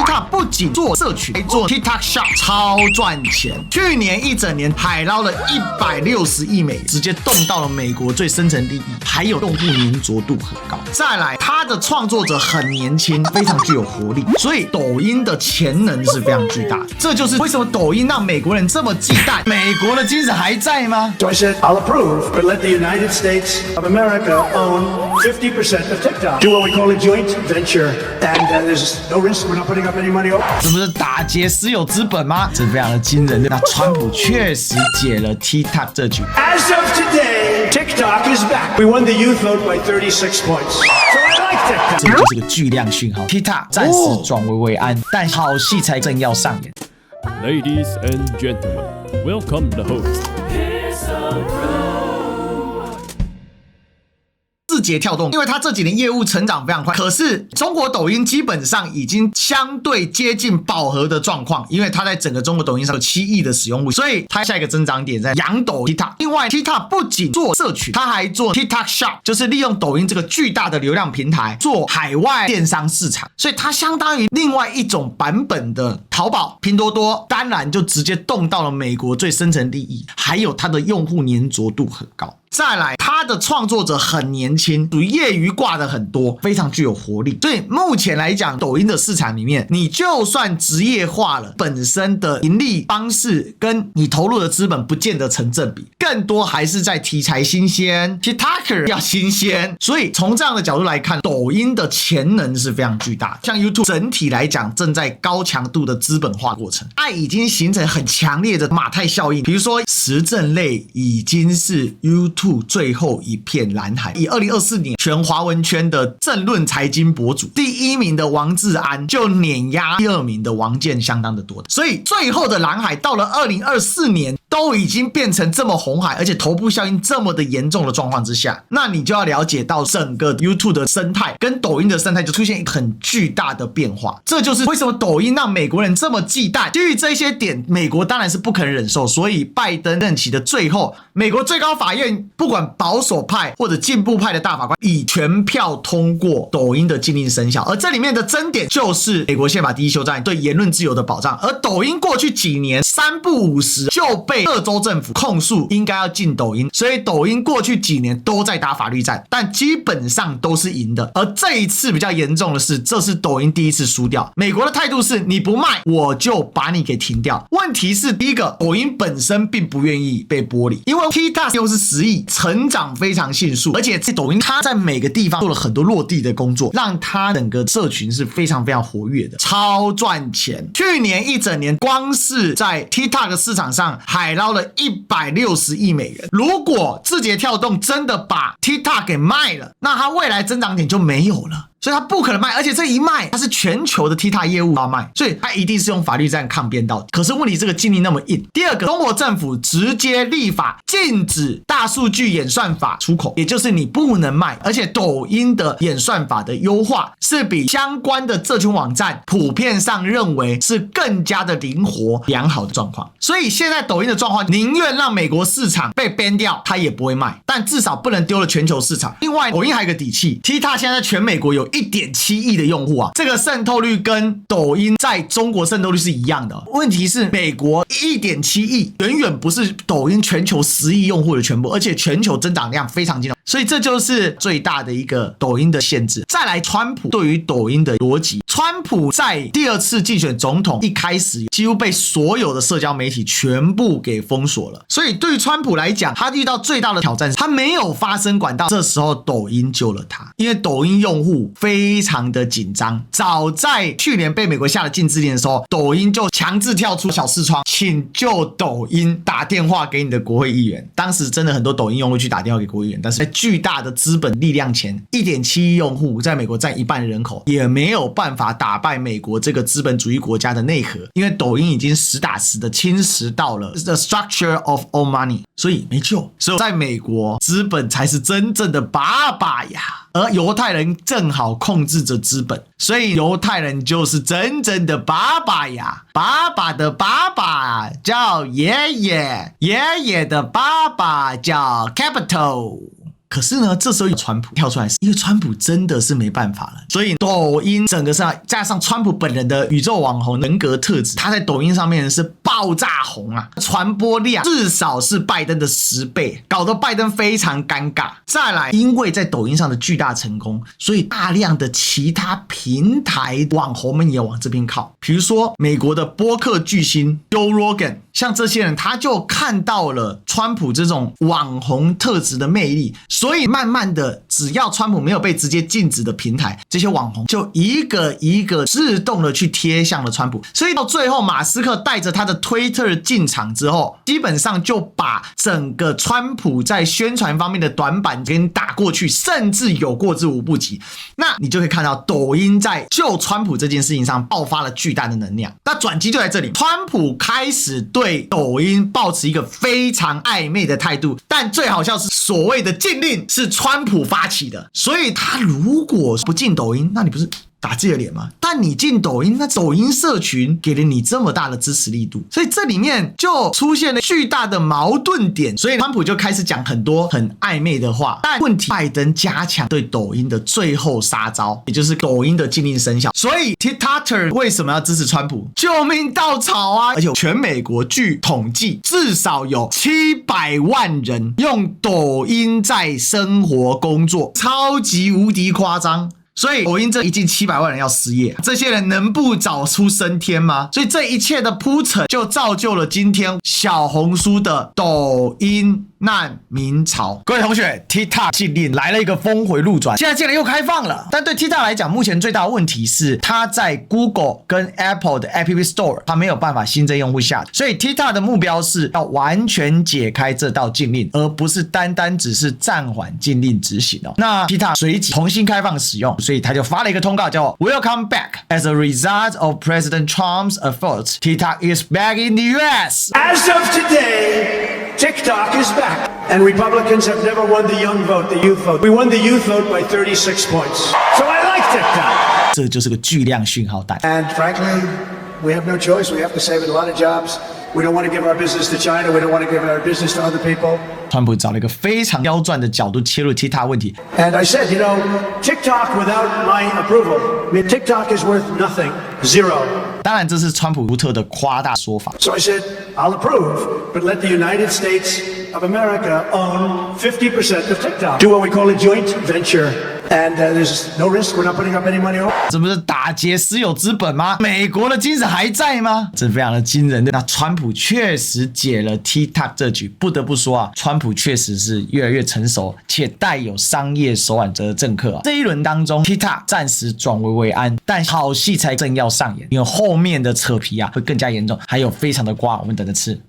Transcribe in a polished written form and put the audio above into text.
TikTok 不仅做社群，还做 TikTok Shop， 超赚钱。去年一整年海捞了160亿美元，直接动到了美国最深层利益，还有用户粘着度很高。再来，它的创作者很年轻，非常具有活力，所以抖音的潜能是非常巨大的。这就是为什么抖音让美国人这么忌惮。美国的精神还在吗？ So I said, I'll approve, but let the United States of America own 50% of TikTok. Do what we call a joint venture, and there's no risk. We're not putting up any money. 这不是打劫私有资本吗？这非常的惊人的。那川普确实解了 TikTok 这局。As of today, TikTok is back. We won the youth vote by 36 points. So I like TikTok. 这就是个巨量讯号 ，TikTok 暂时转危为安，但好戏才正要上演。Ladies and gentlemen, welcome the host. 字节跳动，因为它这几年业务成长非常快，可是中国抖音基本上已经相对接近饱和的状况，因为它在整个中国抖音上有7亿的使用户，所以它下一个增长点在洋抖 TikTok。另外 ，TikTok 不仅做社群，它还做 TikTok Shop， 就是利用抖音这个巨大的流量平台做海外电商市场，所以它相当于另外一种版本的淘宝、拼多多，当然就直接动到了美国最深层利益，还有它的用户粘着度很高。再来，他的创作者很年轻，属于业余挂的很多，非常具有活力。所以目前来讲，抖音的市场里面，你就算职业化了，本身的盈利方式跟你投入的资本不见得成正比，更多还是在题材新鲜 ，TikToker 要新鲜。所以从这样的角度来看，抖音的潜能是非常巨大的。像 YouTube 整体来讲，正在高强度的资本化过程，它已经形成很强烈的马太效应。比如说时政类已经是 YouTube最后一片蓝海，以2024年全华文圈的政论财经博主，第1名的王志安就碾压第2名的王健相当的多，所以最后的蓝海到了2024年都已经变成这么红海，而且头部效应这么的严重的状况之下，那你就要了解到整个 YouTube 的生态跟抖音的生态就出现一个很巨大的变化。这就是为什么抖音让美国人这么忌惮。基于这些点，美国当然是不可能忍受，所以拜登任期的最后，美国最高法院不管保守派或者进步派的大法官以全票通过抖音的禁令生效，而这里面的争点就是美国宪法第1修正案对言论自由的保障。而抖音过去几年3不5时就被各州政府控诉应该要禁抖音，所以抖音过去几年都在打法律战，但基本上都是赢的。而这一次比较严重的是，这是抖音第一次输掉。美国的态度是你不卖我就把你给停掉。问题是第一个，抖音本身并不愿意被剥离，因为 TikTok 又是10亿，成长非常迅速，而且抖音它在每个地方做了很多落地的工作，让它整个社群是非常非常活跃的，超赚钱。去年一整年光是在 TikTok 市场上海捞了160亿美元。如果字节跳动真的把 TikTok 给卖了，那它未来增长点就没有了。所以它不可能卖，而且这一卖，它是全球的 TikTok 业务要卖，所以它一定是用法律战抗辩到底。可是问题这个禁令那么硬。第二个，中国政府直接立法禁止大数据演算法出口，也就是你不能卖。而且抖音的演算法的优化是比相关的社群网站普遍上认为是更加的灵活良好的状况。所以现在抖音的状况，宁愿让美国市场被 ban 掉，它也不会卖，但至少不能丢了全球市场。另外，抖音还有个底气 ，TikTok 现在全美国有1.7亿的用户啊，这个渗透率跟抖音在中国渗透率是一样的。问题是美国1.7亿远远不是抖音全球10亿用户的全部，而且全球增长量非常惊人，所以这就是最大的一个抖音的限制。再来，川普对于抖音的逻辑，川普在第2次竞选总统一开始几乎被所有的社交媒体全部给封锁了，所以对于川普来讲，他遇到最大的挑战是他没有发声管道，这时候抖音救了他，因为抖音用户非常的紧张。早在去年被美国下了禁制令的时候，抖音就强制跳出小视窗，请就抖音打电话给你的国会议员。当时真的很多抖音用户去打电话给国会议员，但是在巨大的资本力量前，1.7亿用户在美国占1半的人口，也没有办法打败美国这个资本主义国家的内核，因为抖音已经实打实的侵蚀到了 the structure of all money， 所以没救。所以在美国，资本才是真正的爸爸呀。而犹太人正好控制着资本，所以犹太人就是真正的爸爸呀。爸爸的爸爸叫爷爷，爷爷的爸爸叫 capital。可是呢，这时候有川普跳出来，因为川普真的是没办法了，所以抖音整个上加上川普本人的宇宙网红人格特质，他在抖音上面是爆炸红啊，传播量至少是拜登的10倍，搞得拜登非常尴尬。再来，因为在抖音上的巨大成功，所以大量的其他平台网红们也往这边靠，比如说美国的播客巨星 Joe Rogan， 像这些人他就看到了川普这种网红特质的魅力，所以慢慢的，只要川普没有被直接禁止的平台，这些网红就一个一个自动的去贴向了川普，所以到最后马斯克带着他的 Twitter 进场之后，基本上就把整个川普在宣传方面的短板给打过去，甚至有过之无不及。那你就可以看到抖音在救川普这件事情上爆发了巨大的能量。那转机就在这里，川普开始对抖音抱持一个非常暧昧的态度，但最好笑是所谓的禁令是川普发起的，所以他如果不进抖音，那你不是打自己的脸吗？但你进抖音，那抖音社群给了你这么大的支持力度，所以这里面就出现了巨大的矛盾点，所以川普就开始讲很多很暧昧的话。但问题，拜登加强对抖音的最后杀招，也就是抖音的禁令生效。所以 TikToker 为什么要支持川普？救命稻草啊！而且全美国据统计，至少有700万人用抖音在生活工作，超级无敌夸张。所以抖音这一季700万人要失业，这些人能不早出升天吗？所以这一切的铺陈就造就了今天小红书的抖音难民潮。各位同学 ，TikTok 禁令来了一个峰回路转，现在竟然又开放了。但对 TikTok 来讲，目前最大的问题是它在 Google 跟 Apple 的 App Store 它没有办法新增用户下载，所以 TikTok 的目标是要完全解开这道禁令，而不是单单只是暂缓禁令执行哦。那 TikTok 随即重新开放使用，所以他就发了一个通告叫 Welcome back. As a result of President Trump's efforts, TikTok is back in the US. As of today, TikTok is back. And Republicans have never won the young vote, the youth vote. We won the youth vote by 36 points. So I like TikTok. 这就是个巨量讯号弹。 And frankly, we have no choice. We have to save a lot of jobs. We don't want to give our business to China. We don't want to give our business to other people. 川普找了一个非常刁钻的角度切入 TikTok 问题。 And I said, you know, TikTok without my approval, I mean, TikTok is worth nothing, zero. 当然，这是川普独特的夸大说法。 So I said, I'll approve, but let the United States of America own 50% of TikTok. Do what we call a joint venture. And there's no risk. We're not putting up any money. 这不是打劫私有资本吗？美国的精神还在吗？这非常的惊人的。那川普确实解了 TikTok 这局，不得不说啊，川普确实是越来越成熟且带有商业手腕的政客啊。这一轮当中 ，TikTok 暂时转危为安，但好戏才正要上演，因为后面的扯皮啊会更加严重，还有非常的瓜，我们等着吃。